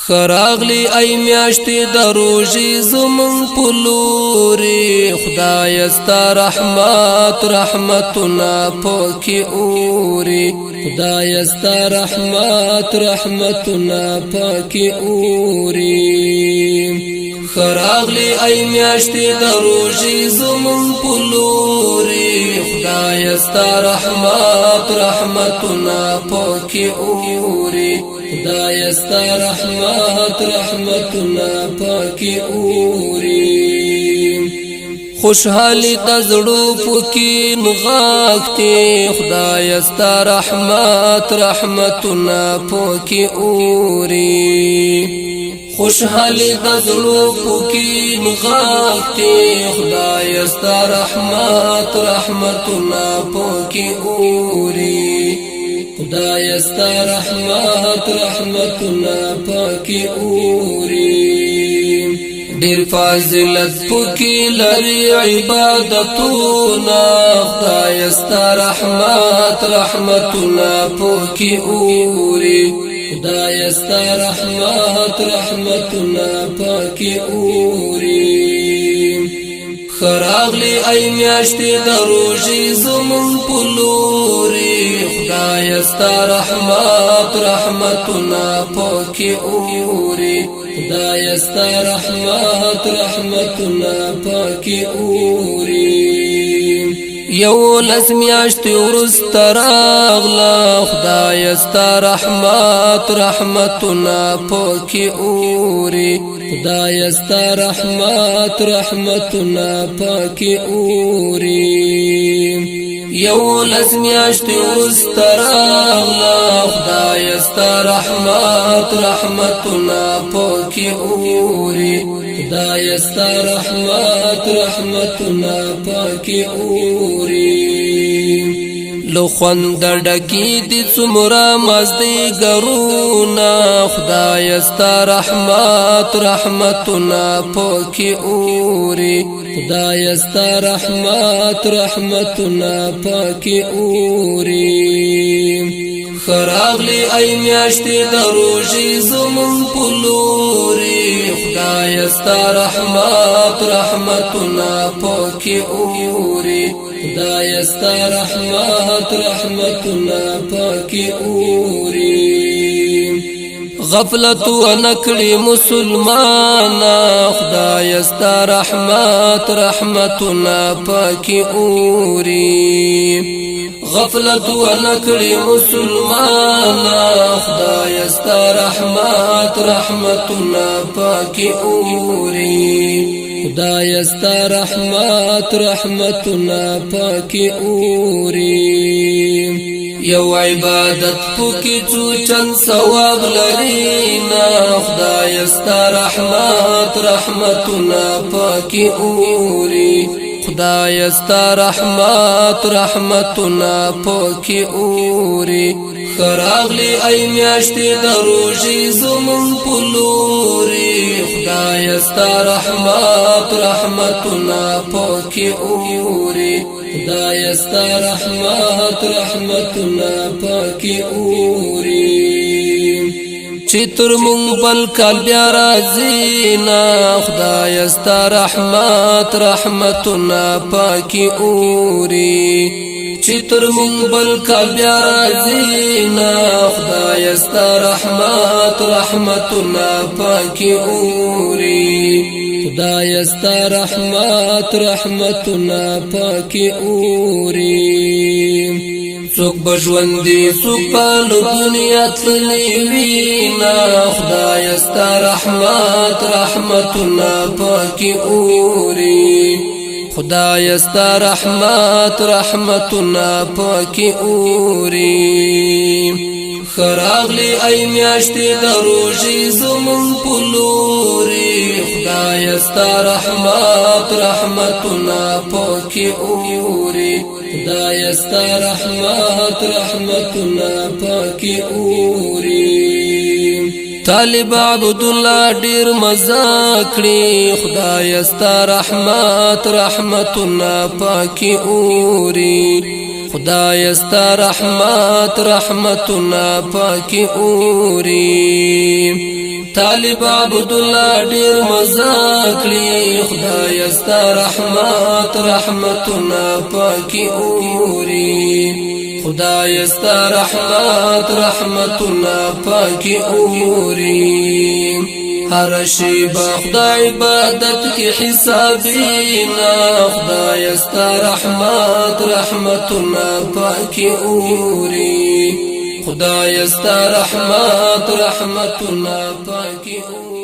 خراغلی ای میاشتی د روزی زمون پلوری خدای استا رحمتنا پاکی اوری خدای استا رحمتنا پاکی اوری خراغلی ای میاشتی د روزی زمون پلوری خدای استا رحمتنا پاکی اوری خدای استا رحمتنا پاکی اوری خوشحالی تزړو پوکی نغاکتی خدای استا رحمتنا پاکی اوری خوشحالی تزړو پوکی نغاکتی خدای استا رحمتنا پاکی اوری خدای استا رحمتنا پاکی اوری ډیر فضیلت پکې لري عبادتونه خدای استا رحمتنا پاکی اوری خدای استا رحمتنا پاکی اوری خراغلی ای میاشتی د روزی زمون پلوری خدای استا رحمتنا پاکی اوری خدای استا رحمتنا پاکی اوری یو لس میاشتی ورست راغلا خدای استا رحمتنا پاکی اوری خدای استا رحمتنا پاکی اوری یو لس میاشتی ورست راغلا خدای استا رحمتنا پاکی اوری خدای استا رحمتنا پاکی اوری لو خوند ډکی دي څومره مزدي ګرونا خدای استا رحمتنا پاکی اوری خدای استا رحمتنا پاکی اوری خراغلی ای میاشتی د روزی زمون پلوری خدای استا رحمتنا پاکی اوری خدای استا رحمتنا پاکی اوری غفلت و نکړي مسلمانا خدای استا رحمتنا پاکی اوری غفلت و نکړي مسلمانا خدای استا رحمتنا پاکی اوری خدای استا رحمتنا پاکی اوری یو عبادت پوکی چو چند ثواب لرینا خدای استا رحمتنا پاکی اوری خدای استا رحمتنا پاکی اوری خراغلی ای میاشتی د روزی زمون پلوری خدای استا رحمتنا پاکی اوری خدای استا رحمتنا پاکی اوری چتر مونږ بل کال بیا راځي نا خدای استا رحمتنا پاکی اوری چتر مونږ بل کال بیا راځي نا خدای استا رحمتنا پاکی اوری خدای استا رحمتنا پاکی اوری څوک بژوندې څوک په دنیا تللی وینا خدای استا رحمتنا پاکی اوری خدای استا رحمتنا پاکی اوری خراغلی ای میاشتی د روزی زمون پلوری خدای استا رحمتنا پاکی اوری خدای استا رحمتنا پاکی اوری طالب عبد الله ډیر مزه کړی خدای استا رحمتنا پاکی اوری خدای استا رحمتنا پاکی اوری طالب عبد الله ډیر مزاکړي خدای ستا رحمتنا پاکي اوري خدای ستا رحمتنا پاکي اوري هر شی با خدای عبادت کی حسابینا خدای ستا رحمتنا پاکي اوري خدای ستا رحمتنا پاکي اوري